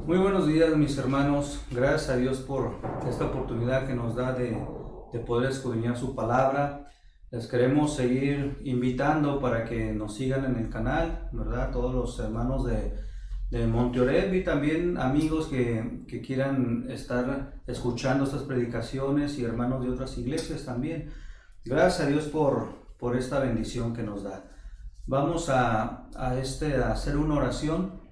Muy buenos días, mis hermanos. Gracias a Dios por esta oportunidad que nos da de poder escudriñar su palabra. Les queremos seguir invitando para que nos sigan en el canal, ¿verdad? Todos los hermanos de Monte Oreb y también amigos que quieran estar escuchando estas predicaciones y hermanos de otras iglesias también. Gracias a Dios por esta bendición que nos da. Vamos a hacer una oración.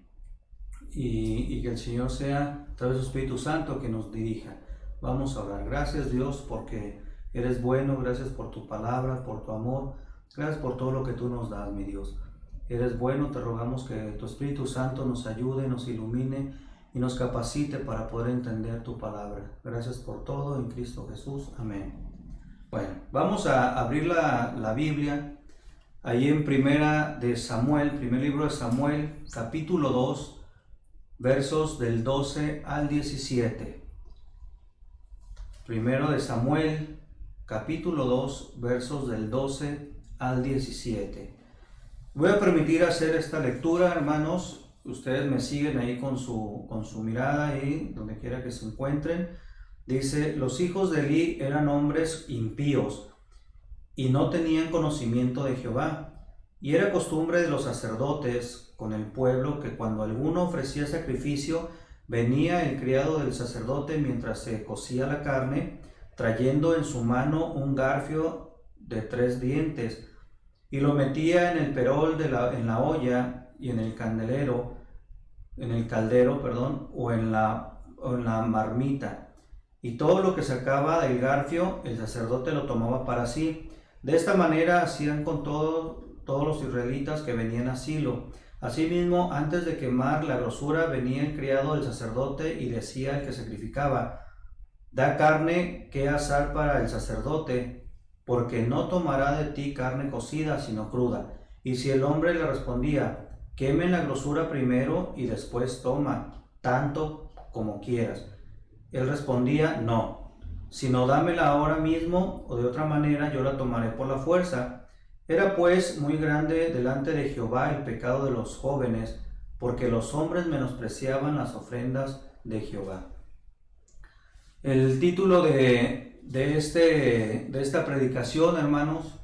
Y que el Señor sea a través del Espíritu Santo que nos dirija. Vamos a orar. Gracias, Dios, porque eres bueno. Gracias por tu palabra, por tu amor. Gracias por todo lo que tú nos das, mi Dios. Eres bueno. Te rogamos que tu Espíritu Santo nos ayude, nos ilumine y nos capacite para poder entender tu palabra. Gracias por todo en Cristo Jesús. Amén. Bueno, vamos a abrir la Biblia ahí en primer libro de Samuel, capítulo 2, versos del 12 al 17. Primero de Samuel, capítulo 2, versos del 12 al 17. Voy a permitir hacer esta lectura, hermanos. Ustedes me siguen ahí con su mirada, ahí donde quiera que se encuentren. Dice: los hijos de Elí eran hombres impíos y no tenían conocimiento de Jehová. Y era costumbre de los sacerdotes con el pueblo que cuando alguno ofrecía sacrificio, venía el criado del sacerdote mientras se cocía la carne, trayendo en su mano un garfio de 3 dientes, y lo metía en el perol en la olla y en el caldero, o en la marmita. Y todo lo que sacaba del garfio, el sacerdote lo tomaba para sí. De esta manera hacían con todos los israelitas que venían a Silo. Asimismo, antes de quemar la grosura, venía el criado del sacerdote y decía al que sacrificaba: da carne que asar para el sacerdote, porque no tomará de ti carne cocida, sino cruda. Y si el hombre le respondía: queme la grosura primero y después toma, tanto como quieras, él respondía: no, sino dámela ahora mismo, o de otra manera yo la tomaré por la fuerza. Era pues muy grande delante de Jehová el pecado de los jóvenes, porque los hombres menospreciaban las ofrendas de Jehová. El título de esta predicación, hermanos,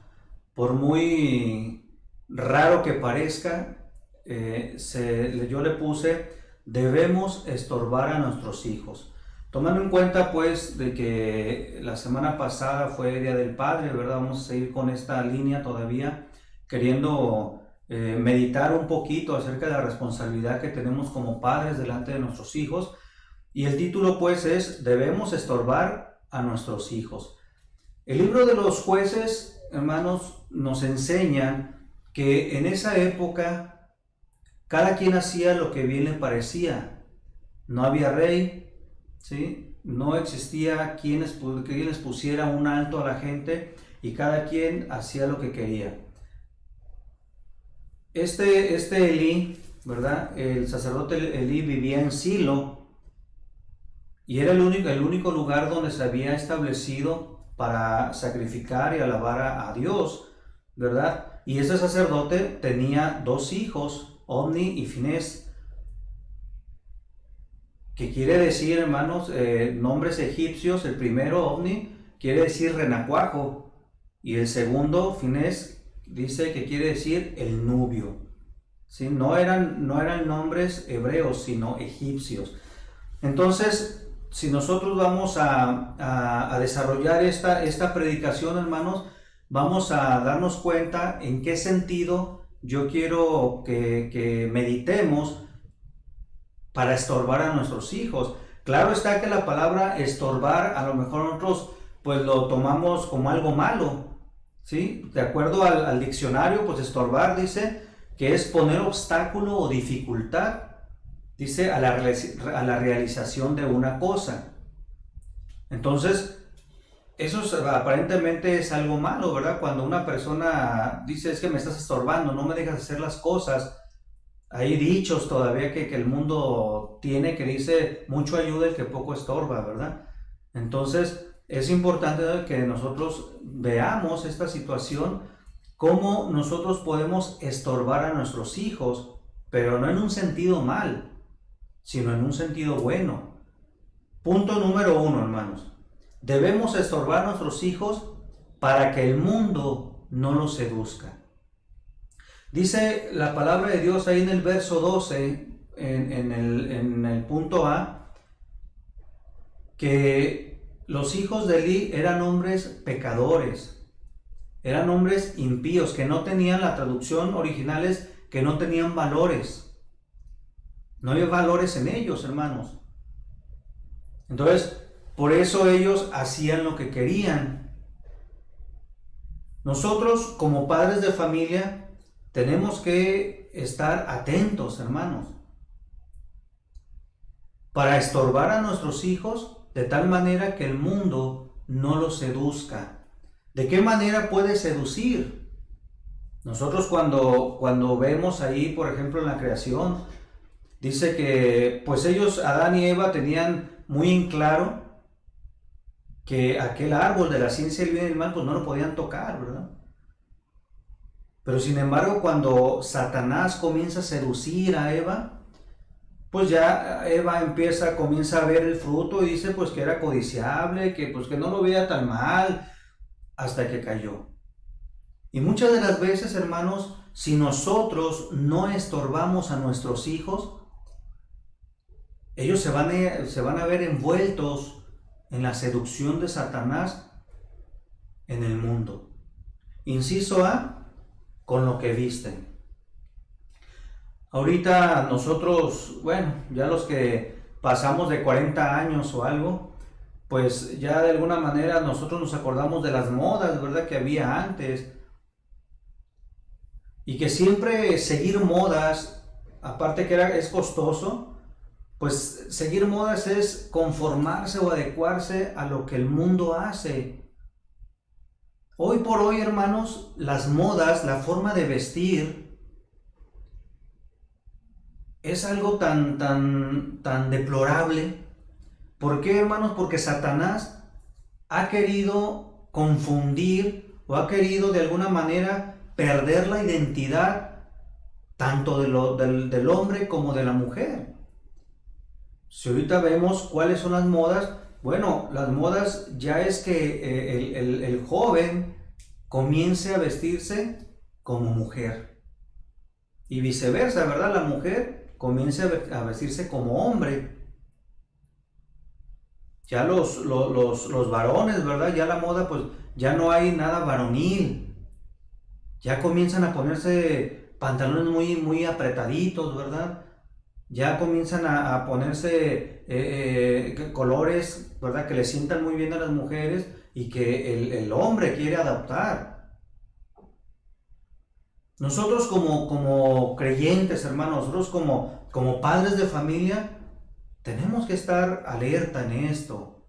por muy raro que parezca, yo le puse: debemos estorbar a nuestros hijos. Tomando en cuenta pues de que la semana pasada fue Día del Padre, ¿verdad? Vamos a seguir con esta línea todavía, queriendo meditar un poquito acerca de la responsabilidad que tenemos como padres delante de nuestros hijos. Y el título pues es: debemos estorbar a nuestros hijos. El libro de los Jueces, hermanos, nos enseña que en esa época cada quien hacía lo que bien le parecía. No había rey, ¿sí? No existía quien les pusiera un alto a la gente, y cada quien hacía lo que quería. Este Elí, ¿verdad? El sacerdote Elí vivía en Silo y era el único lugar donde se había establecido para sacrificar y alabar a Dios, ¿verdad? Y ese sacerdote tenía 2 hijos, Ofni y Finés, que quiere decir, hermanos, nombres egipcios. El primero, Ofni, quiere decir renacuajo, y el segundo, Finés, dice que quiere decir el nubio, ¿sí? No eran nombres hebreos, sino egipcios. Entonces, si nosotros vamos a desarrollar esta predicación, hermanos, vamos a darnos cuenta en qué sentido yo quiero que meditemos para estorbar a nuestros hijos. Claro está que la palabra estorbar, a lo mejor nosotros pues lo tomamos como algo malo, ¿sí? De acuerdo al diccionario, pues estorbar dice que es poner obstáculo o dificultad, dice, a la realización de una cosa. Entonces, eso aparentemente es algo malo, ¿verdad? Cuando una persona dice: es que me estás estorbando, no me dejas hacer las cosas. Hay dichos todavía que el mundo tiene que dice: mucho ayuda el que poco estorba, ¿verdad? Entonces es importante que nosotros veamos esta situación, cómo nosotros podemos estorbar a nuestros hijos, pero no en un sentido mal, sino en un sentido bueno. Punto número 1, hermanos. Debemos estorbar a nuestros hijos para que el mundo no los seduzca. Dice la palabra de Dios ahí en el verso 12, en el punto A, que los hijos de Eli eran hombres pecadores, eran hombres impíos, que no tenían, la traducción original es que no tenían valores. No había valores en ellos, hermanos. Entonces, por eso ellos hacían lo que querían. Nosotros, como padres de familia, tenemos que estar atentos, hermanos, para estorbar a nuestros hijos de tal manera que el mundo no los seduzca. ¿De qué manera puede seducir? Nosotros cuando vemos ahí, por ejemplo, en la creación, dice que pues ellos, Adán y Eva, tenían muy en claro que aquel árbol de la ciencia del bien y del mal pues no lo podían tocar, ¿verdad? Pero sin embargo, cuando Satanás comienza a seducir a Eva, pues ya Eva comienza a ver el fruto y dice pues que era codiciable, que pues que no lo veía tan mal, hasta que cayó. Y muchas de las veces, hermanos, si nosotros no estorbamos a nuestros hijos, ellos se van a ver envueltos en la seducción de Satanás en el mundo. Inciso A, con lo que visten. Ahorita nosotros, bueno, ya los que pasamos de 40 años o algo, pues ya de alguna manera nosotros nos acordamos de las modas, ¿verdad?, que había antes. Y que siempre seguir modas, aparte que es costoso, pues seguir modas es conformarse o adecuarse a lo que el mundo hace. Hoy por hoy, hermanos, las modas, la forma de vestir, es algo tan deplorable. ¿Por qué, hermanos? Porque Satanás ha querido confundir o ha querido de alguna manera perder la identidad tanto del hombre como de la mujer. Si ahorita vemos cuáles son las modas, bueno, las modas ya es que el joven comience a vestirse como mujer y viceversa, ¿verdad? La mujer comience a vestirse como hombre. Ya los varones, ¿verdad? Ya la moda, pues ya no hay nada varonil. Ya comienzan a ponerse pantalones muy apretaditos, ¿verdad? Ya comienzan a ponerse colores, ¿verdad?, que le sientan muy bien a las mujeres y que el hombre quiere adaptar. Nosotros como creyentes, hermanos, nosotros como padres de familia, tenemos que estar alerta en esto.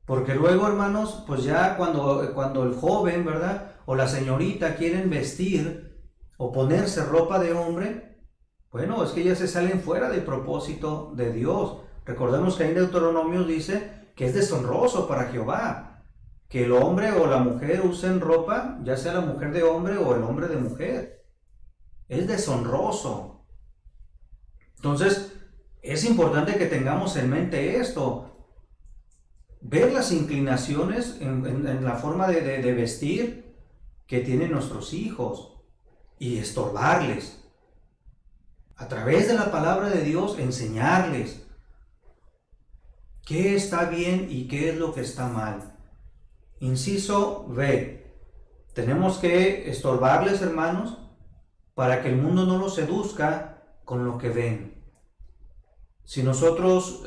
Porque luego, hermanos, pues ya cuando el joven, ¿verdad?, o la señorita quieren vestir o ponerse ropa de hombre, bueno, es que ya se salen fuera del propósito de Dios. Recordemos que ahí en Deuteronomio dice que es deshonroso para Jehová que el hombre o la mujer usen ropa, ya sea la mujer de hombre o el hombre de mujer. Es deshonroso. Entonces, es importante que tengamos en mente esto. Ver las inclinaciones en la forma de vestir que tienen nuestros hijos y estorbarles. A través de la palabra de Dios, enseñarles qué está bien y qué es lo que está mal. Inciso B. Tenemos que estorbarles, hermanos, para que el mundo no los seduzca con lo que ven. Si nosotros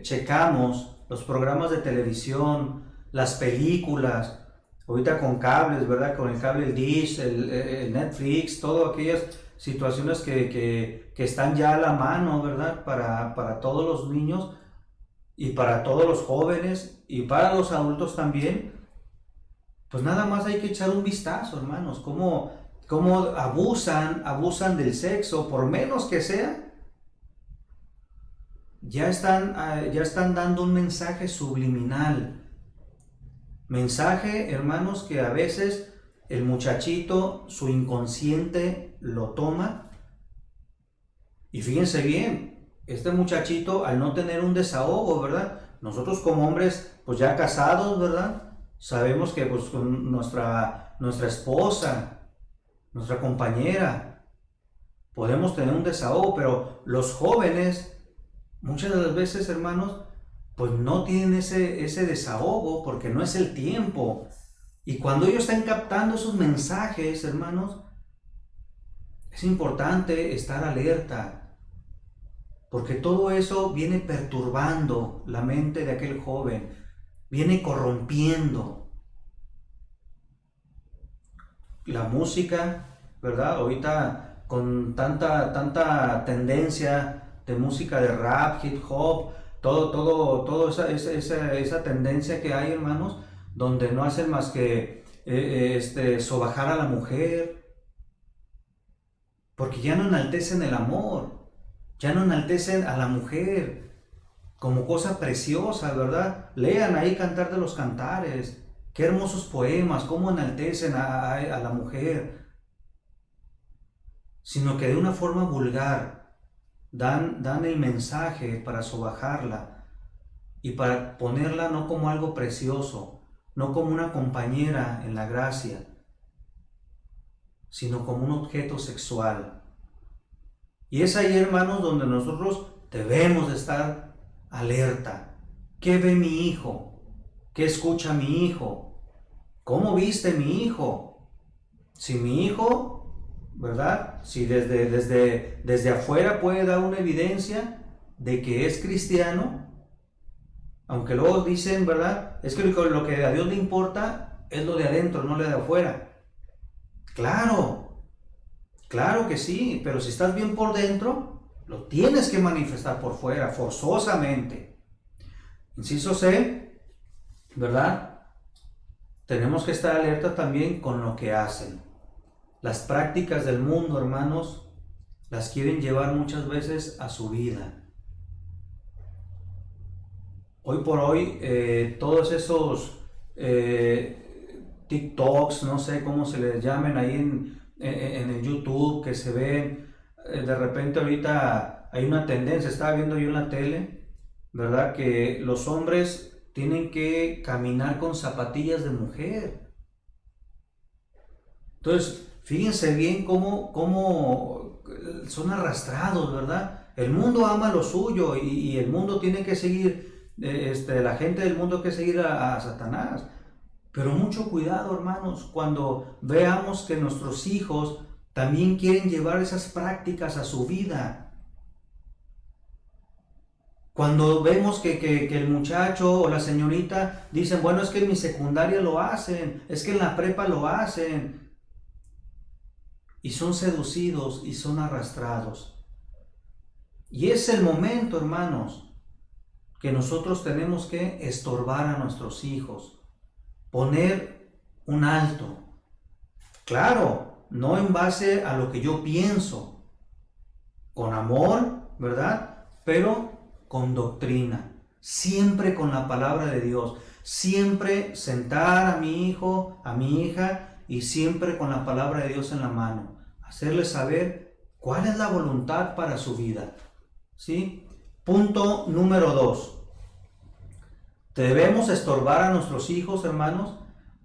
checamos los programas de televisión, las películas, ahorita con cables, ¿verdad? Con el cable, el Dish, el Netflix, todas aquellas situaciones que están ya a la mano, ¿verdad? Para todos los niños y para todos los jóvenes y para los adultos también. Pues nada más hay que echar un vistazo, hermanos, cómo abusan del sexo, por menos que sea. Ya están dando un mensaje subliminal. Mensaje, hermanos, que a veces el muchachito, su inconsciente lo toma Y fíjense bien, este muchachito al no tener un desahogo, ¿verdad? Nosotros como hombres, pues ya casados, ¿verdad? Sabemos que pues con nuestra esposa, nuestra compañera, podemos tener un desahogo, pero los jóvenes, muchas de las veces, hermanos, pues no tienen ese desahogo porque no es el tiempo. Y cuando ellos están captando esos mensajes, hermanos, es importante estar alerta, porque todo eso viene perturbando la mente de aquel joven, viene corrompiendo la música, ¿verdad? Ahorita con tanta tendencia de música de rap, hip hop, todo esa tendencia que hay, hermanos, donde no hacen más que sobajar a la mujer, porque ya no enaltecen el amor, ya no enaltecen a la mujer como cosa preciosa, ¿verdad? Lean ahí Cantar de los Cantares, qué hermosos poemas, cómo enaltecen a la mujer, sino que de una forma vulgar dan el mensaje para sobajarla y para ponerla no como algo precioso, no como una compañera en la gracia, sino como un objeto sexual. Y es ahí, hermanos, donde nosotros debemos de estar alerta. ¿Qué ve mi hijo? ¿Qué escucha mi hijo? ¿Cómo viste mi hijo? Si mi hijo, ¿verdad? Si desde afuera puede dar una evidencia de que es cristiano, aunque luego dicen, ¿verdad? Es que lo que a Dios le importa es lo de adentro, no lo de afuera. Claro que sí, pero si estás bien por dentro, lo tienes que manifestar por fuera, forzosamente. Inciso C, ¿verdad? Tenemos que estar alerta también con lo que hacen. Las prácticas del mundo, hermanos, las quieren llevar muchas veces a su vida. Hoy por hoy, todos esos TikToks, no sé cómo se les llamen ahí en el YouTube, que se ven, de repente ahorita hay una tendencia, estaba viendo yo en la tele, ¿verdad? Que los hombres tienen que caminar con zapatillas de mujer. Entonces, fíjense bien cómo son arrastrados, ¿verdad? El mundo ama lo suyo y el mundo tiene que seguir, la gente del mundo tiene que seguir a Satanás. Pero mucho cuidado, hermanos, cuando veamos que nuestros hijos también quieren llevar esas prácticas a su vida. Cuando vemos que el muchacho o la señorita dicen, bueno, es que en mi secundaria lo hacen, es que en la prepa lo hacen, y son seducidos y son arrastrados. Y es el momento, hermanos, que nosotros tenemos que estorbar a nuestros hijos, poner un alto. Claro, no en base a lo que yo pienso, con amor, ¿verdad? Pero con doctrina, siempre con la palabra de Dios, siempre sentar a mi hijo, a mi hija, y siempre con la palabra de Dios en la mano, hacerles saber cuál es la voluntad para su vida, ¿sí? Punto número 2. Debemos estorbar a nuestros hijos, hermanos,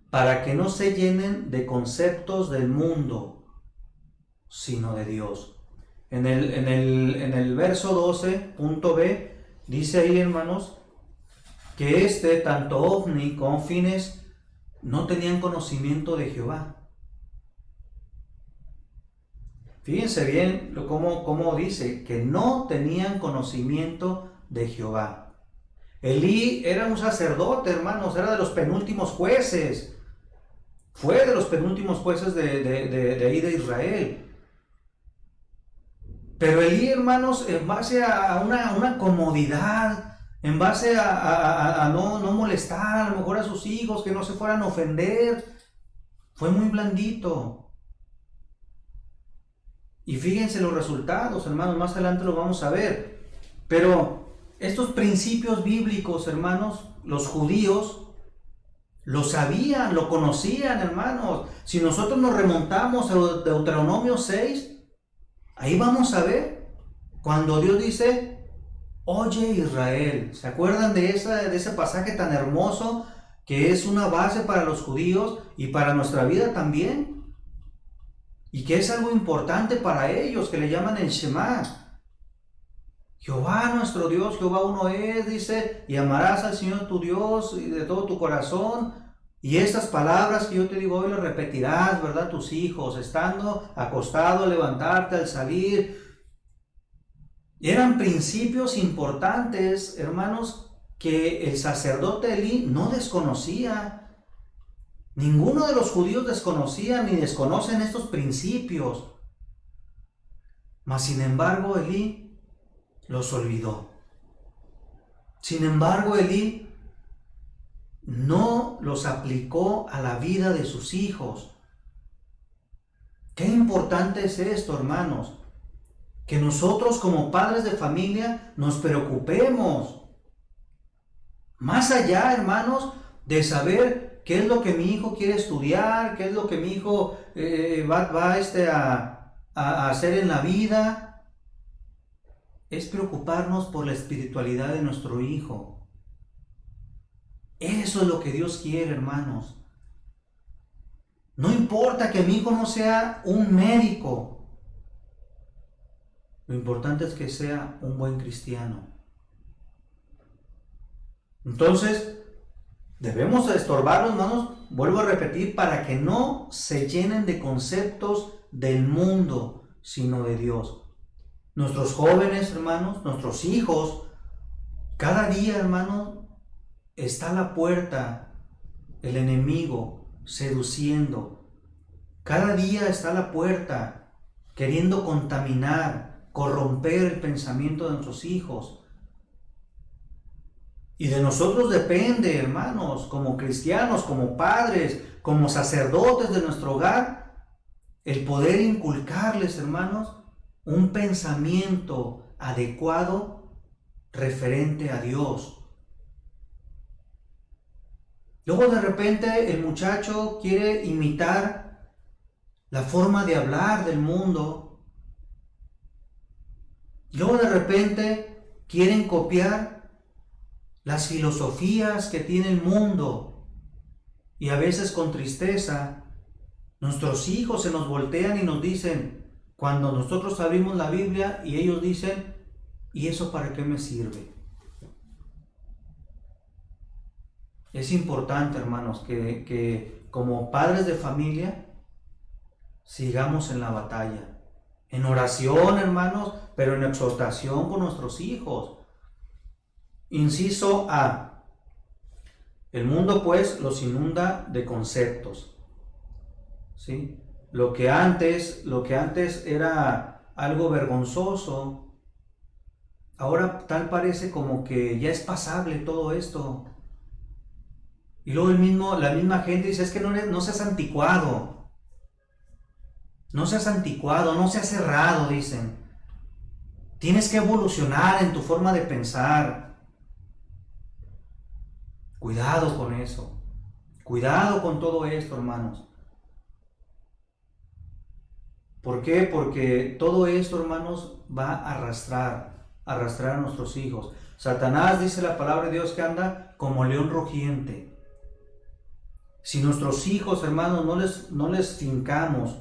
para que no se llenen de conceptos del mundo, sino de Dios. En el verso 12, punto B, dice ahí, hermanos, que tanto Ofni como Fines, no tenían conocimiento de Jehová. Fíjense bien cómo dice, que no tenían conocimiento de Jehová. Elí era un sacerdote, hermanos, era de los penúltimos jueces. Fue de los penúltimos jueces de ahí de Israel. Pero Elí, hermanos, en base a una comodidad, en base a no molestar a lo mejor a sus hijos, que no se fueran a ofender, fue muy blandito. Y fíjense los resultados, hermanos, más adelante lo vamos a ver. Pero estos principios bíblicos, hermanos, los judíos lo sabían, lo conocían, hermanos. Si nosotros nos remontamos a Deuteronomio 6, ahí vamos a ver Cuando Dios dice, oye Israel, ¿se acuerdan de ese pasaje tan hermoso que es una base para los judíos y para nuestra vida también? Y que es algo importante para ellos, que le llaman el Shema. Jehová nuestro Dios, Jehová uno es, dice, y amarás al Señor tu Dios y de todo tu corazón. Y estas palabras que yo te digo hoy las repetirás, ¿verdad? Tus hijos, estando acostado, al levantarte, al salir. Eran principios importantes, hermanos, que el sacerdote Elí no desconocía. Ninguno de los judíos desconocía ni desconocen estos principios. Mas sin embargo, Elí los olvidó. Sin embargo, Elí no los aplicó a la vida de sus hijos. Qué importante es esto, hermanos, que nosotros como padres de familia nos preocupemos. Más allá, hermanos, de saber qué es lo que mi hijo quiere estudiar, qué es lo que mi hijo va a hacer en la vida, es preocuparnos por la espiritualidad de nuestro hijo. Eso es lo que Dios quiere, hermanos. No importa que mi hijo no sea un médico. Lo importante es que sea un buen cristiano. Entonces, debemos estorbarlos, hermanos, vuelvo a repetir, para que no se llenen de conceptos del mundo, sino de Dios. Nuestros jóvenes, hermanos, nuestros hijos, cada día, hermanos, está a la puerta el enemigo seduciendo. Cada día está a la puerta queriendo contaminar, corromper el pensamiento de nuestros hijos. Y de nosotros depende, hermanos, como cristianos, como padres, como sacerdotes de nuestro hogar, el poder inculcarles, hermanos, un pensamiento adecuado referente a Dios. Luego de repente el muchacho quiere imitar la forma de hablar del mundo. Luego de repente quieren copiar las filosofías que tiene el mundo. Y a veces con tristeza, nuestros hijos se nos voltean y nos dicen, cuando nosotros abrimos la Biblia y ellos dicen, ¿y eso para qué me sirve? Es importante, hermanos, que como padres de familia sigamos en la batalla, en oración, hermanos, pero en exhortación con nuestros hijos. Inciso A. El mundo, pues, los inunda de conceptos, ¿sí? Lo que antes era algo vergonzoso, ahora tal parece como que ya es pasable todo esto. Y luego la misma gente dice, es que no seas anticuado. No seas anticuado, no seas cerrado, dicen. Tienes que evolucionar en tu forma de pensar. Cuidado con eso. Cuidado con todo esto, hermanos. ¿Por qué? Porque todo esto, hermanos, va a arrastrar a nuestros hijos. Satanás, dice la palabra de Dios, que anda como león rugiente. Si nuestros hijos, hermanos, no les fincamos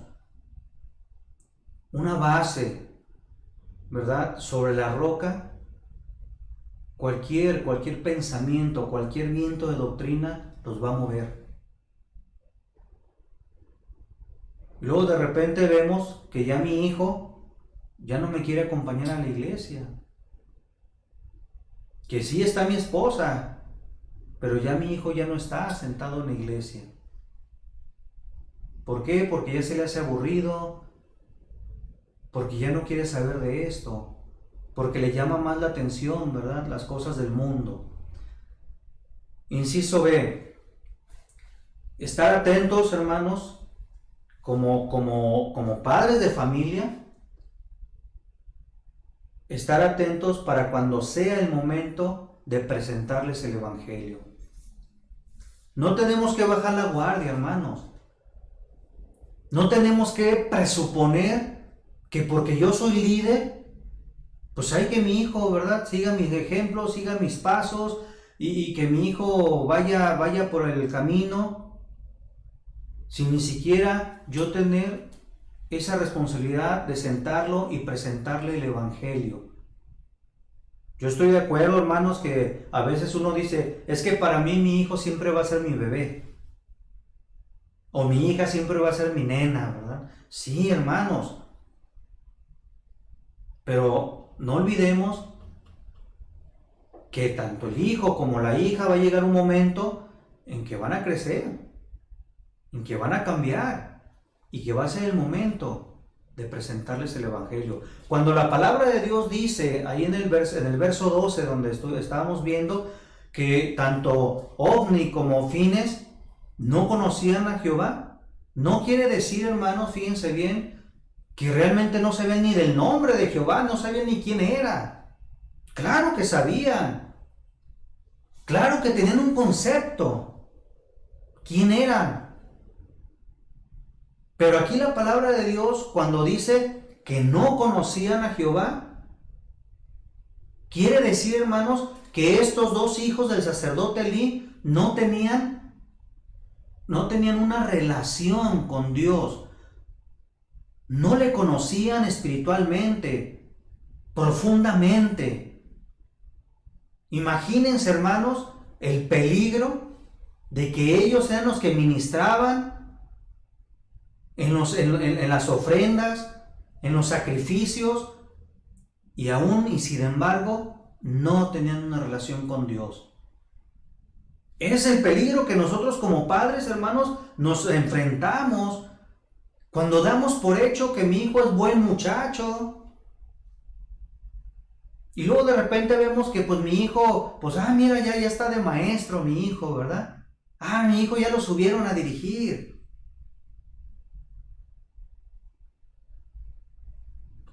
una base, ¿verdad?, sobre la roca, cualquier pensamiento, cualquier viento de doctrina los va a mover. Y luego de repente vemos que ya mi hijo ya no me quiere acompañar a la iglesia. Que sí está mi esposa, pero ya mi hijo ya no está sentado en la iglesia. ¿Por qué? Porque ya se le hace aburrido, porque ya no quiere saber de esto, porque le llama más la atención, ¿verdad?, las cosas del mundo. Inciso B. Estar atentos, hermanos, como padres de familia, estar atentos para cuando sea el momento de presentarles el Evangelio. No tenemos que bajar la guardia, hermanos. No tenemos que presuponer que porque yo soy líder, pues hay que mi hijo, ¿verdad? Siga mis ejemplos, siga mis pasos y que mi hijo vaya por el camino sin ni siquiera yo tener esa responsabilidad de sentarlo y presentarle el evangelio. Yo estoy de acuerdo, hermanos, que a veces uno dice, es que para mí mi hijo siempre va a ser mi bebé, o mi hija siempre va a ser mi nena, ¿verdad? Sí, hermanos, pero no olvidemos que tanto el hijo como la hija va a llegar un momento en que van a crecer, en que van a cambiar, y que va a ser el momento de presentarles el evangelio. Cuando la palabra de Dios dice, ahí en el verso 12, donde estábamos viendo, que tanto Ofni como Fines no conocían a Jehová, no quiere decir, hermanos, fíjense bien, que realmente no sabían ni del nombre de Jehová, no sabían ni quién era. Claro que sabían, claro que tenían un concepto, quién eran. Pero aquí la palabra de Dios, cuando dice que no conocían a Jehová, quiere decir, hermanos, que estos dos hijos del sacerdote Elí no tenían una relación con Dios. No le conocían espiritualmente, profundamente. Imagínense, hermanos, el peligro de que ellos sean los que ministraban en las ofrendas, en los sacrificios, y sin embargo no tenían una relación con Dios. Es el peligro que nosotros como padres, hermanos, nos enfrentamos cuando damos por hecho que mi hijo es buen muchacho, y luego de repente vemos que pues mi hijo, pues mira, ya está de maestro mi hijo, ¿verdad? Mi hijo ya lo subieron a dirigir.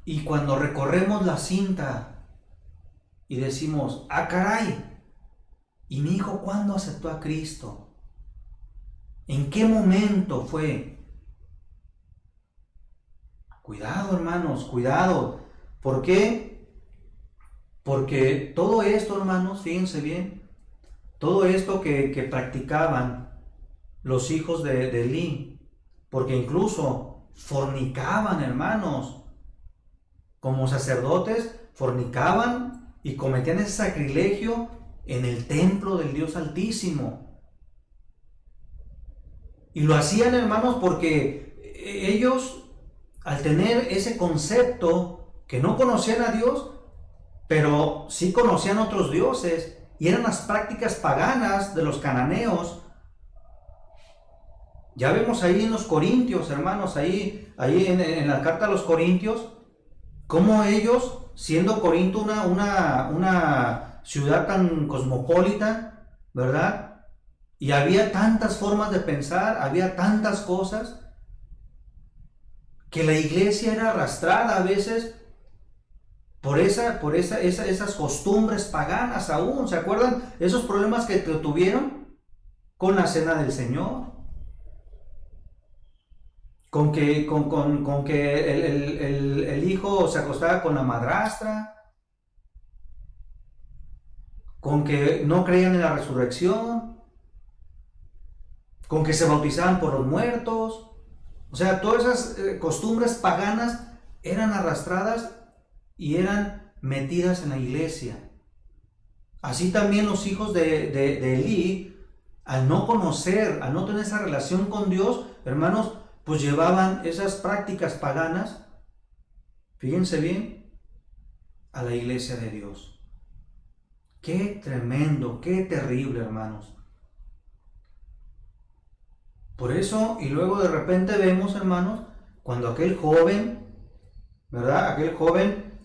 Y cuando recorremos la cinta y decimos, caray, ¿y mi hijo cuándo aceptó a Cristo? ¿En qué momento fue? Cuidado, hermanos, cuidado. ¿Por qué? Porque todo esto, hermanos, fíjense bien, todo esto que practicaban los hijos de Elí, porque incluso fornicaban, hermanos, como sacerdotes, fornicaban y cometían ese sacrilegio en el templo del Dios Altísimo. Y lo hacían, hermanos, porque ellos, al tener ese concepto, que no conocían a Dios, pero sí conocían otros dioses, y eran las prácticas paganas de los cananeos. Ya vemos ahí en los Corintios, hermanos, ahí en la carta a los Corintios, cómo ellos, siendo Corinto una ciudad tan cosmopolita, ¿verdad? Y había tantas formas de pensar, había tantas cosas, que la iglesia era arrastrada a veces por esas costumbres paganas aún. ¿Se acuerdan esos problemas que tuvieron con la cena del Señor? Con que el hijo se acostaba con la madrastra, con que no creían en la resurrección, con que se bautizaban por los muertos. O sea, todas esas costumbres paganas eran arrastradas y eran metidas en la iglesia. Así también los hijos de Elí, al no conocer, al no tener esa relación con Dios, hermanos, pues llevaban esas prácticas paganas, fíjense bien, a la iglesia de Dios. Qué tremendo, qué terrible, hermanos. Por eso, y luego de repente vemos, hermanos, cuando aquel joven, ¿verdad? Aquel joven,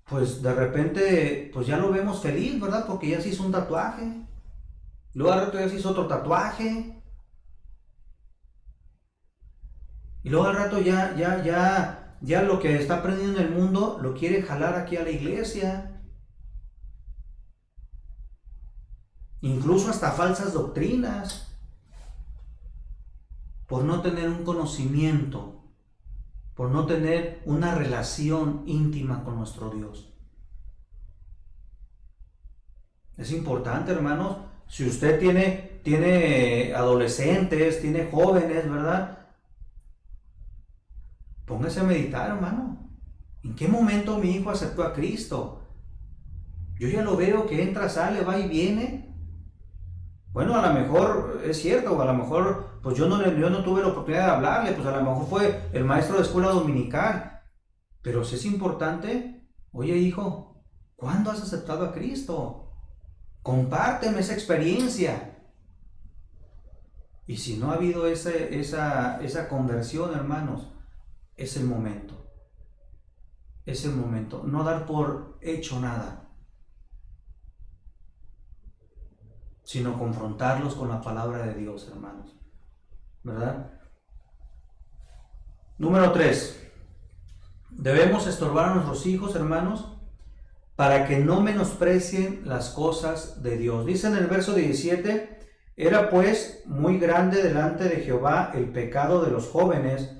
pues de repente, pues ya lo vemos feliz, ¿verdad? Porque ya se hizo un tatuaje. Luego al rato ya se hizo otro tatuaje. Y luego al rato ya lo que está aprendiendo en el mundo lo quiere jalar aquí a la iglesia. Incluso hasta falsas doctrinas. Por no tener un conocimiento por no tener una relación íntima con nuestro Dios. Es importante, hermanos, si usted tiene adolescentes, tiene jóvenes, ¿verdad? Póngase a meditar, hermano. ¿En qué momento mi hijo aceptó a Cristo? Yo ya lo veo que entra, sale, va y viene. Bueno, a lo mejor es cierto, o a lo mejor pues yo no tuve la oportunidad de hablarle, pues a lo mejor fue el maestro de escuela dominical. Pero si es importante, oye hijo, ¿cuándo has aceptado a Cristo? Compárteme esa experiencia. Y si no ha habido esa conversión, hermanos, es el momento. Es el momento. No dar por hecho nada, sino confrontarlos con la palabra de Dios, hermanos. ¿Verdad? Número 3. Debemos estorbar a nuestros hijos, hermanos, para que no menosprecien las cosas de Dios. Dice en el verso 17, era pues muy grande delante de Jehová el pecado de los jóvenes,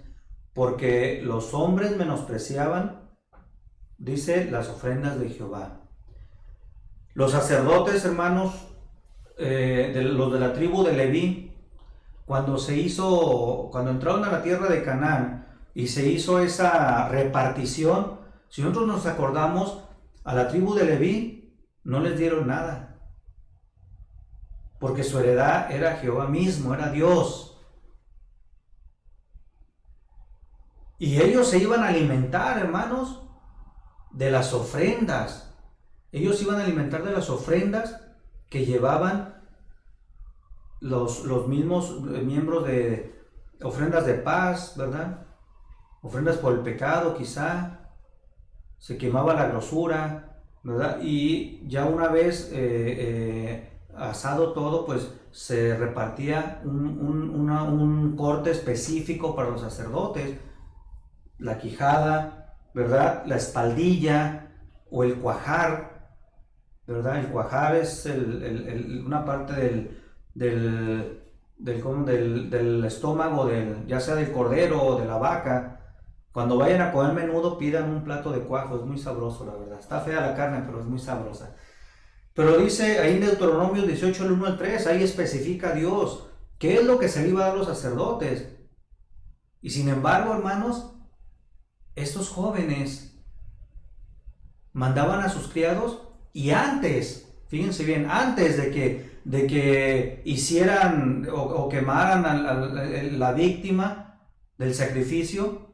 porque los hombres menospreciaban, dice, las ofrendas de Jehová. Los sacerdotes, hermanos, los de la tribu de Leví, cuando entraron a la tierra de Canaán y se hizo esa repartición, si nosotros nos acordamos, a la tribu de Leví no les dieron nada, porque su heredad era Jehová mismo, era Dios. Y ellos se iban a alimentar, hermanos, de las ofrendas. Ellos iban a alimentar de las ofrendas que llevaban los mismos miembros de ofrendas de paz, ¿verdad? Ofrendas por el pecado, quizá. Se quemaba la grosura, ¿verdad? Y ya una vez asado todo, pues se repartía un corte específico para los sacerdotes. La quijada, ¿verdad? La espaldilla o el cuajar, ¿verdad? El cuajar es una parte del estómago, ya sea del cordero o de la vaca. Cuando vayan a comer menudo, pidan un plato de cuajo, es muy sabroso, la verdad. Está fea la carne, pero es muy sabrosa. Pero dice ahí en Deuteronomio 18, el 1 al 3, ahí especifica Dios qué es lo que se le iba a dar a los sacerdotes. Y sin embargo, hermanos, estos jóvenes mandaban a sus criados y antes, fíjense bien, antes de que hicieran o quemaran a la víctima del sacrificio,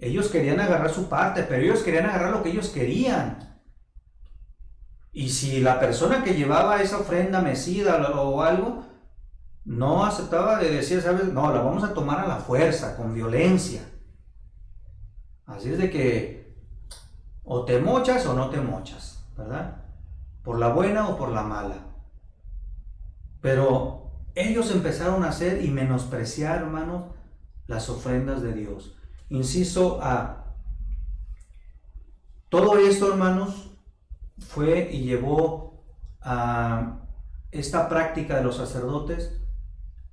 ellos querían agarrar su parte, pero ellos querían agarrar lo que ellos querían. Y si la persona que llevaba esa ofrenda mecida o algo no aceptaba, de decir, ¿sabes? No, la vamos a tomar a la fuerza, con violencia. Así es de que o te mochas o no te mochas, ¿verdad? Por la buena o por la mala. Pero ellos empezaron a hacer y menospreciar, hermanos, las ofrendas de Dios. Inciso A. Todo esto, hermanos, fue y llevó a esta práctica de los sacerdotes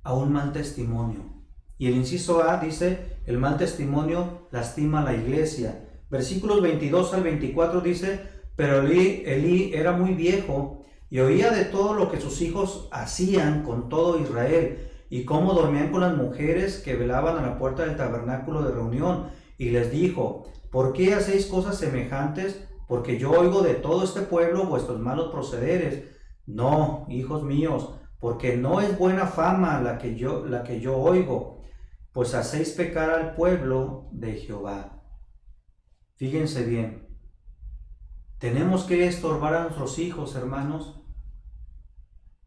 a un mal testimonio. Y el inciso A dice, el mal testimonio lastima a la iglesia. Versículos 22 al 24 dice, pero Elí era muy viejo y oía de todo lo que sus hijos hacían con todo Israel, y cómo dormían con las mujeres que velaban a la puerta del tabernáculo de reunión, y les dijo, ¿por qué hacéis cosas semejantes? Porque yo oigo de todo este pueblo vuestros malos procederes. No, hijos míos, porque no es buena fama la que yo oigo, pues hacéis pecar al pueblo de Jehová. Fíjense bien, tenemos que estorbar a nuestros hijos, hermanos,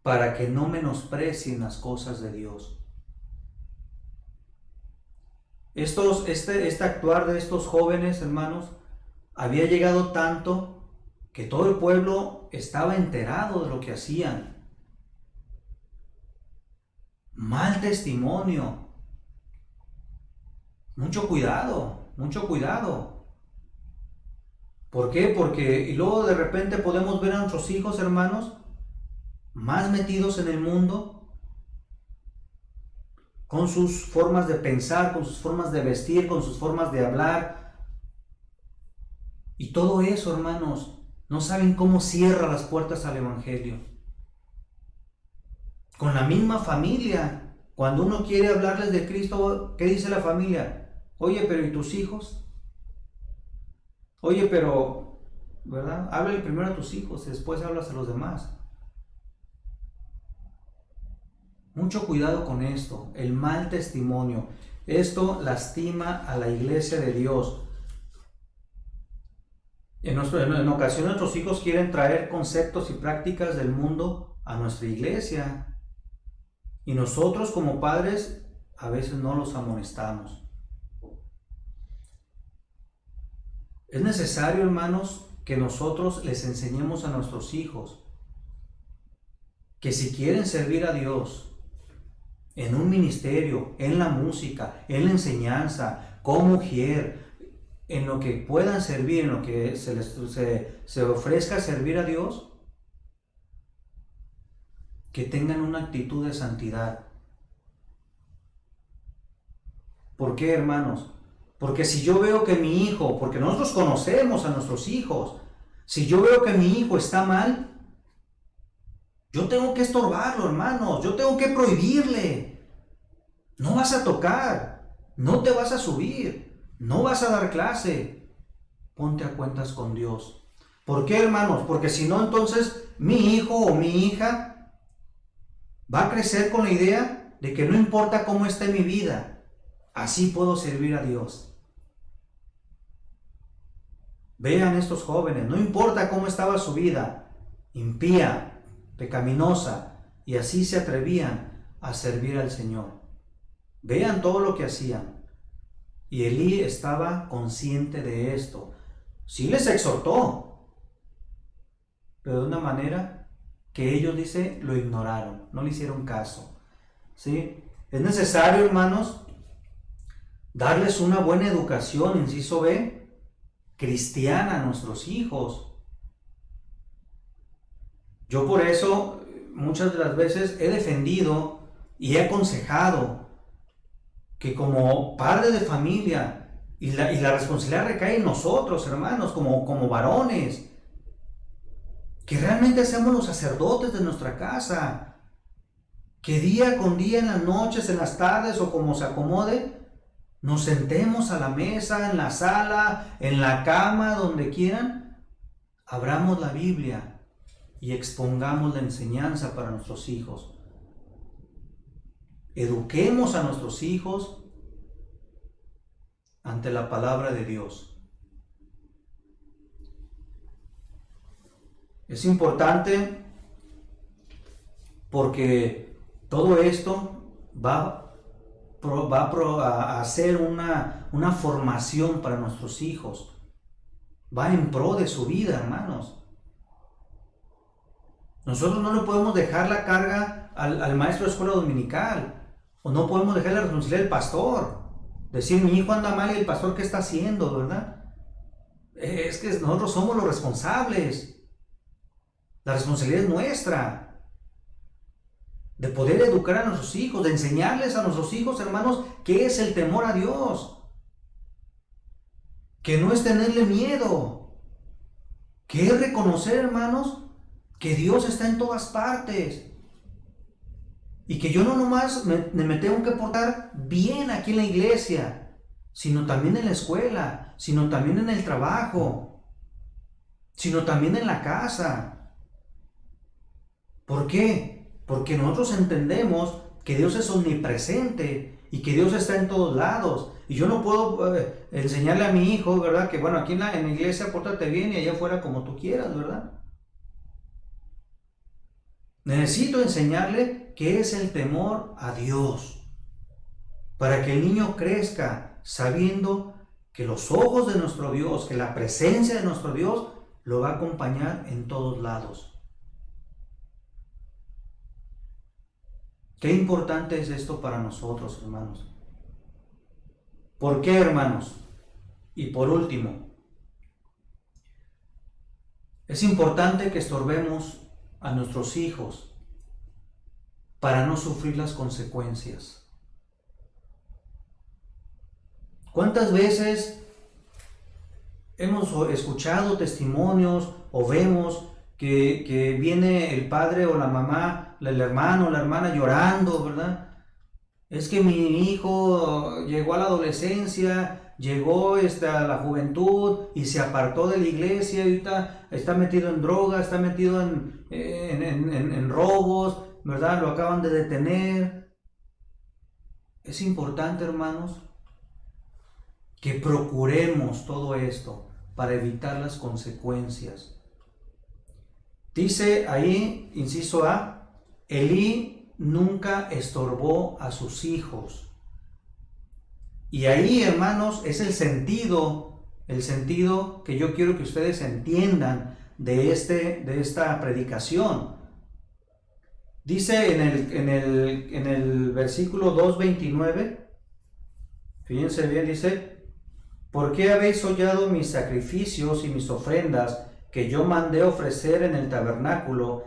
para que no menosprecien las cosas de Dios. Este actuar de estos jóvenes, hermanos, había llegado tanto que todo el pueblo estaba enterado de lo que hacían. Mal testimonio. Mucho cuidado, mucho cuidado. ¿Por qué? Porque y luego de repente podemos ver a nuestros hijos, hermanos, más metidos en el mundo, con sus formas de pensar, con sus formas de vestir, con sus formas de hablar. Y todo eso, hermanos, no saben cómo cierra las puertas al Evangelio. Con la misma familia, cuando uno quiere hablarles de Cristo, ¿qué dice la familia? Oye, pero ¿y tus hijos? Oye, pero, ¿verdad? Háblale primero a tus hijos y después hablas a los demás. Mucho cuidado con esto, el mal testimonio. Esto lastima a la iglesia de Dios. En ocasiones nuestros hijos quieren traer conceptos y prácticas del mundo a nuestra iglesia. Y nosotros como padres a veces no los amonestamos. Es necesario, hermanos, que nosotros les enseñemos a nuestros hijos que si quieren servir a Dios en un ministerio, en la música, en la enseñanza, como mujer, en lo que puedan servir, en lo que se ofrezca servir a Dios, que tengan una actitud de santidad. ¿Por qué, hermanos? Porque si yo veo que mi hijo, porque nosotros conocemos a nuestros hijos, si yo veo que mi hijo está mal, yo tengo que estorbarlo, hermanos, yo tengo que prohibirle. No vas a tocar, no te vas a subir, no vas a dar clase. Ponte a cuentas con Dios. ¿Por qué, hermanos? Porque si no, entonces mi hijo o mi hija va a crecer con la idea de que no importa cómo esté mi vida, así puedo servir a Dios. Vean estos jóvenes, no importa cómo estaba su vida, impía, pecaminosa, y así se atrevían a servir al Señor. Vean todo lo que hacían. Y Elí estaba consciente de esto. Sí les exhortó, pero de una manera que ellos, dice, lo ignoraron, no le hicieron caso. ¿Sí? Es necesario, hermanos, darles una buena educación, inciso B, cristiana a nuestros hijos. Yo por eso muchas de las veces he defendido y he aconsejado que como padre de familia, y la responsabilidad recae en nosotros, hermanos, como varones, que realmente seamos los sacerdotes de nuestra casa, que día con día, en las noches, en las tardes o como se acomode, nos sentemos a la mesa, en la sala, en la cama, donde quieran, abramos la Biblia y expongamos la enseñanza para nuestros hijos. Eduquemos a nuestros hijos ante la palabra de Dios. Es importante porque todo esto va a hacer una formación para nuestros hijos. Va en pro de su vida, hermanos. Nosotros no le podemos dejar la carga al maestro de escuela dominical, o no podemos dejar la responsabilidad del pastor. Decir, mi hijo anda mal y el pastor, ¿qué está haciendo, verdad? Es que nosotros somos los responsables. La responsabilidad es nuestra, de poder educar a nuestros hijos, de enseñarles a nuestros hijos, hermanos, qué es el temor a Dios, que no es tenerle miedo, que es reconocer, hermanos, que Dios está en todas partes, y que yo no nomás me tengo que portar bien aquí en la iglesia, sino también en la escuela, sino también en el trabajo, sino también en la casa. ¿Por qué? Porque nosotros entendemos que Dios es omnipresente y que Dios está en todos lados. Y yo no puedo enseñarle a mi hijo, ¿verdad? Que bueno, aquí en la iglesia pórtate bien y allá afuera como tú quieras, ¿verdad? Necesito enseñarle qué es el temor a Dios, para que el niño crezca sabiendo que los ojos de nuestro Dios, que la presencia de nuestro Dios lo va a acompañar en todos lados. Qué importante es esto para nosotros, hermanos. ¿Por qué, hermanos? Y por último, es importante que estorbemos a nuestros hijos para no sufrir las consecuencias. ¿Cuántas veces hemos escuchado testimonios o vemos que viene el padre o la mamá, el hermano o la hermana llorando, ¿verdad? Es que mi hijo llegó a la adolescencia, llegó a la juventud y se apartó de la iglesia, y ahorita está metido en drogas, está metido en robos, ¿verdad? Lo acaban de detener. Es importante, hermanos, que procuremos todo esto para evitar las consecuencias. Dice ahí, inciso A, Elí nunca estorbó a sus hijos. Y ahí, hermanos, es el sentido que yo quiero que ustedes entiendan de esta predicación. Dice en el versículo 2:29, fíjense bien, dice: ¿por qué habéis hollado mis sacrificios y mis ofrendas que yo mandé ofrecer en el tabernáculo,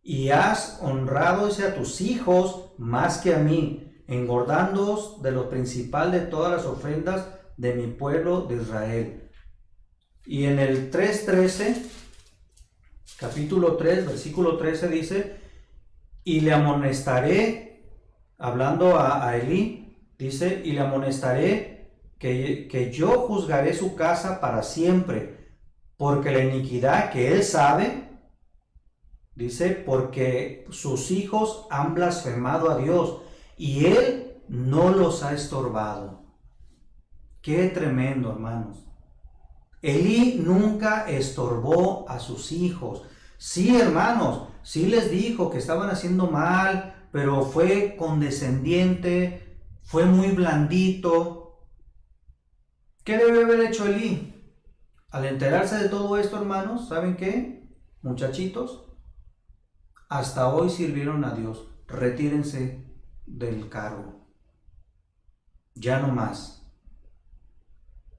y has honrado a tus hijos más que a mí, engordándoos de lo principal de todas las ofrendas de mi pueblo de Israel? Y en el 3:13, capítulo 3, versículo 13 dice: y le amonestaré, hablando a Elí, dice: y le amonestaré que yo juzgaré su casa para siempre, porque la iniquidad que él sabe, dice, porque sus hijos han blasfemado a Dios y él no los ha estorbado. Qué tremendo, hermanos. Elí nunca estorbó a sus hijos. Sí, hermanos, sí les dijo que estaban haciendo mal, pero fue condescendiente, fue muy blandito. ¿Qué debe haber hecho Elí? Al enterarse de todo esto, hermanos, ¿saben qué? Muchachitos, hasta hoy sirvieron a Dios. Retírense del cargo. Ya no más.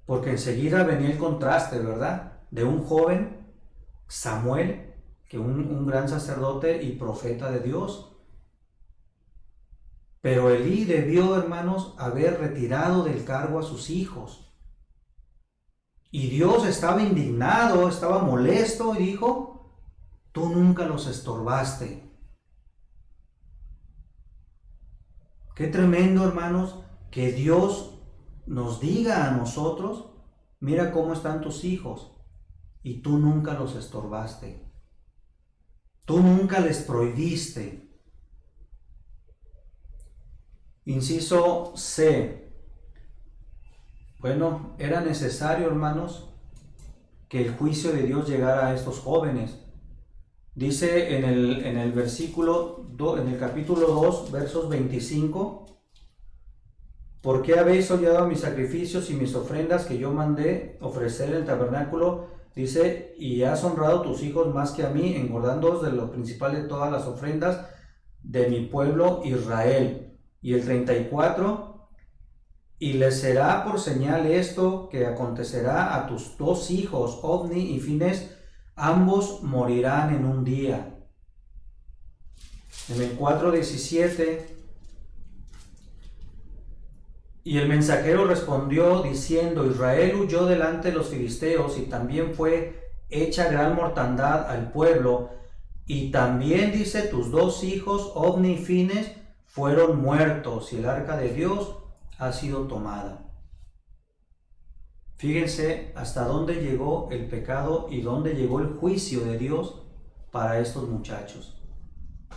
Porque enseguida venía el contraste, ¿verdad? De un joven, Samuel, que un gran sacerdote y profeta de Dios. Pero Elí debió, hermanos, haber retirado del cargo a sus hijos. Y Dios estaba indignado, estaba molesto y dijo: tú nunca los estorbaste. Qué tremendo, hermanos, que Dios nos diga a nosotros: mira cómo están tus hijos y tú nunca los estorbaste. Tú nunca les prohibiste. Inciso C. Bueno, era necesario, hermanos, que el juicio de Dios llegara a estos jóvenes. Dice en el capítulo 2, versos 25: ¿por qué habéis hollado mis sacrificios y mis ofrendas que yo mandé ofrecer en el tabernáculo? Dice: y has honrado a tus hijos más que a mí, engordándoos de lo principal de todas las ofrendas de mi pueblo Israel. Y el 34: y les será por señal esto que acontecerá a tus dos hijos, Ofni y Finés, ambos morirán en un día. En el 4:17: y el mensajero respondió diciendo: Israel huyó delante de los filisteos, y también fue hecha gran mortandad al pueblo, y también, dice, tus dos hijos, Ofni y Finés, fueron muertos, y el arca de Dios ha sido tomada. Fíjense hasta dónde llegó el pecado y dónde llegó el juicio de Dios para estos muchachos.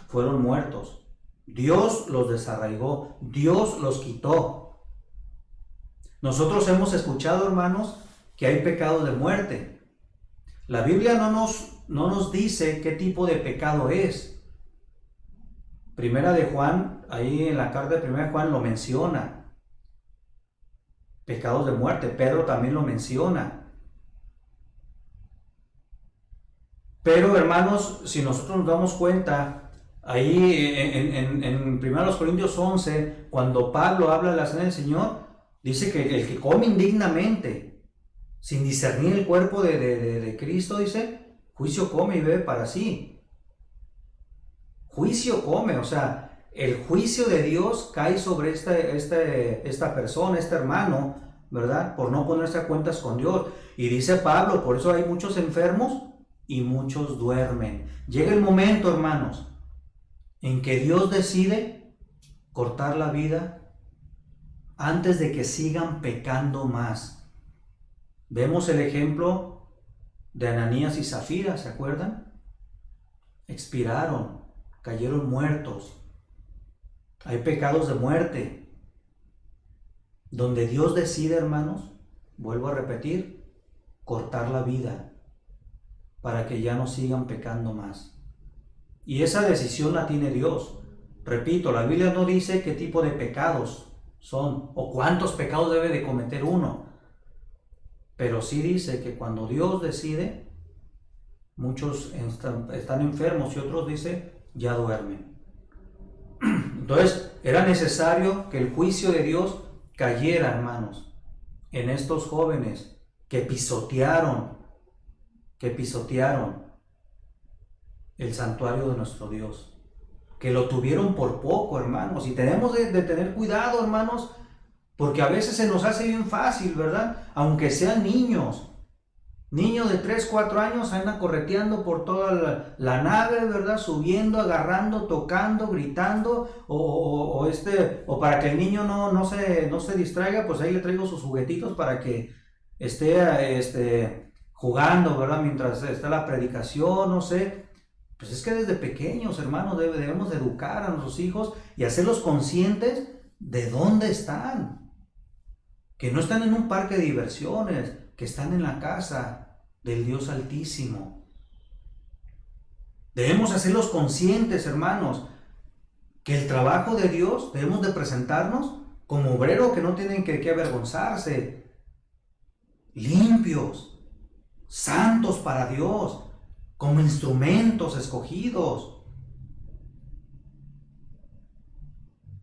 Fueron muertos. Dios los desarraigó, Dios los quitó. Nosotros hemos escuchado, hermanos, que hay pecado de muerte. La Biblia no nos dice qué tipo de pecado es. Primera de Juan, ahí en la carta de Primera de Juan lo menciona. Pecados de muerte. Pedro también lo menciona. Pero, hermanos, si nosotros nos damos cuenta, ahí en 1 Corintios 11, cuando Pablo habla de la cena del Señor, dice que el que come indignamente, sin discernir el cuerpo de Cristo, dice, juicio come y bebe para sí. Juicio come, o sea, el juicio de Dios cae sobre esta persona, este hermano, ¿verdad? Por no ponerse a cuentas con Dios. Y dice Pablo, por eso hay muchos enfermos y muchos duermen. Llega el momento, hermanos, en que Dios decide cortar la vida antes de que sigan pecando más. Vemos el ejemplo de Ananías y Zafira, ¿se acuerdan? Expiraron, cayeron muertos. Hay pecados de muerte, donde Dios decide, hermanos, vuelvo a repetir, cortar la vida para que ya no sigan pecando más. Y esa decisión la tiene Dios. Repito, la Biblia no dice qué tipo de pecados son o cuántos pecados debe de cometer uno, pero sí dice que cuando Dios decide, muchos están enfermos y otros, dice, ya duermen. Entonces, era necesario que el juicio de Dios cayera, hermanos, en estos jóvenes que pisotearon el santuario de nuestro Dios, que lo tuvieron por poco, hermanos. Y tenemos de tener cuidado, hermanos, porque a veces se nos hace bien fácil, ¿verdad? Aunque sean niños de 3, 4 años, andan correteando por toda la nave, ¿verdad? Subiendo, agarrando, tocando, gritando, o para que el niño no se distraiga, pues ahí le traigo sus juguetitos para que esté jugando, ¿verdad? Mientras está la predicación, no sé. Pues es que desde pequeños, hermanos, debemos de educar a nuestros hijos y hacerlos conscientes de dónde están. Que no están en un parque de diversiones, que están en la casa del Dios Altísimo. Debemos hacerlos conscientes, hermanos, que el trabajo de Dios debemos de presentarnos como obreros que no tienen que avergonzarse, limpios, santos para Dios, como instrumentos escogidos.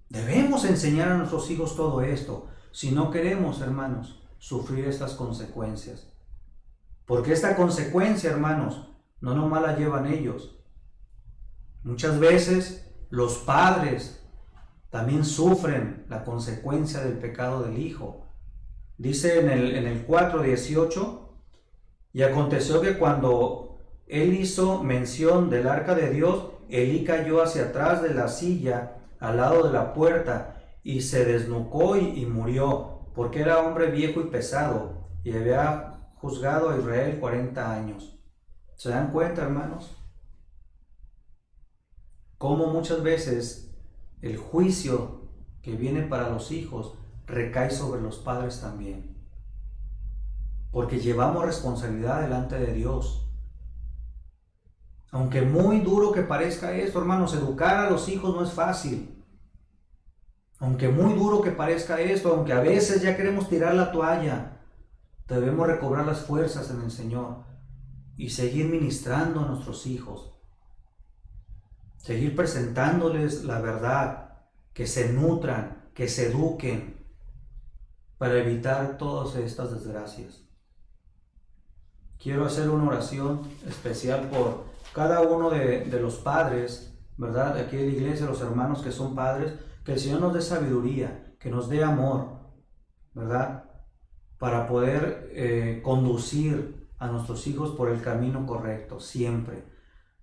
Debemos enseñar a nuestros hijos todo esto, si no queremos, hermanos, sufrir estas consecuencias. Porque esta consecuencia, hermanos, no nomás la llevan ellos. Muchas veces los padres también sufren la consecuencia del pecado del hijo. Dice en el 4:18, y aconteció que cuando él hizo mención del arca de Dios, Elí cayó hacia atrás de la silla al lado de la puerta y se desnucó y murió, porque era hombre viejo y pesado y había juzgado a Israel 40 años. ¿Se dan cuenta, hermanos? Cómo muchas veces el juicio que viene para los hijos recae sobre los padres también. Porque llevamos responsabilidad delante de Dios. Aunque muy duro que parezca esto, hermanos, educar a los hijos no es fácil. Aunque muy duro que parezca esto, aunque a veces ya queremos tirar la toalla, debemos recobrar las fuerzas en el Señor y seguir ministrando a nuestros hijos. Seguir presentándoles la verdad, que se nutran, que se eduquen, para evitar todas estas desgracias. Quiero hacer una oración especial por cada uno de los padres, ¿verdad? Aquí en la iglesia, los hermanos que son padres, que el Señor nos dé sabiduría, que nos dé amor, ¿verdad? Para poder conducir a nuestros hijos por el camino correcto, siempre.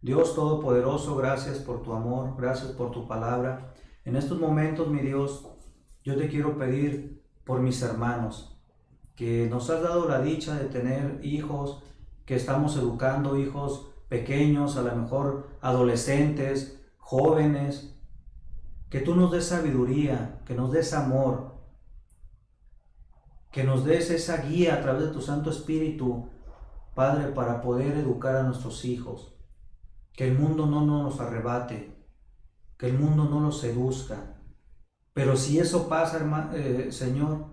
Dios Todopoderoso, gracias por tu amor, gracias por tu palabra. En estos momentos, mi Dios, yo te quiero pedir por mis hermanos, que nos has dado la dicha de tener hijos, que estamos educando hijos pequeños, a lo mejor adolescentes, jóvenes, que tú nos des sabiduría, que nos des amor, que nos des esa guía a través de tu Santo Espíritu, Padre, para poder educar a nuestros hijos, que el mundo no nos arrebate, que el mundo no nos seduzca, pero si eso pasa, Señor,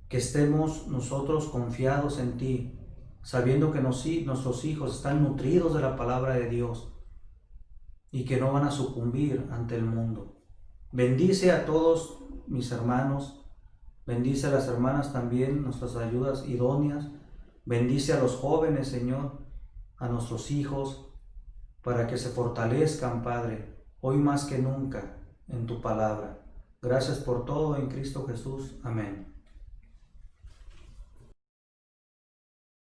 que estemos nosotros confiados en ti, sabiendo que nuestros hijos están nutridos de la palabra de Dios y que no van a sucumbir ante el mundo. Bendice a todos mis hermanos, bendice a las hermanas también, nuestras ayudas idóneas, bendice a los jóvenes, Señor, a nuestros hijos, para que se fortalezcan, Padre, hoy más que nunca en tu palabra. Gracias por todo en Cristo Jesús. Amén.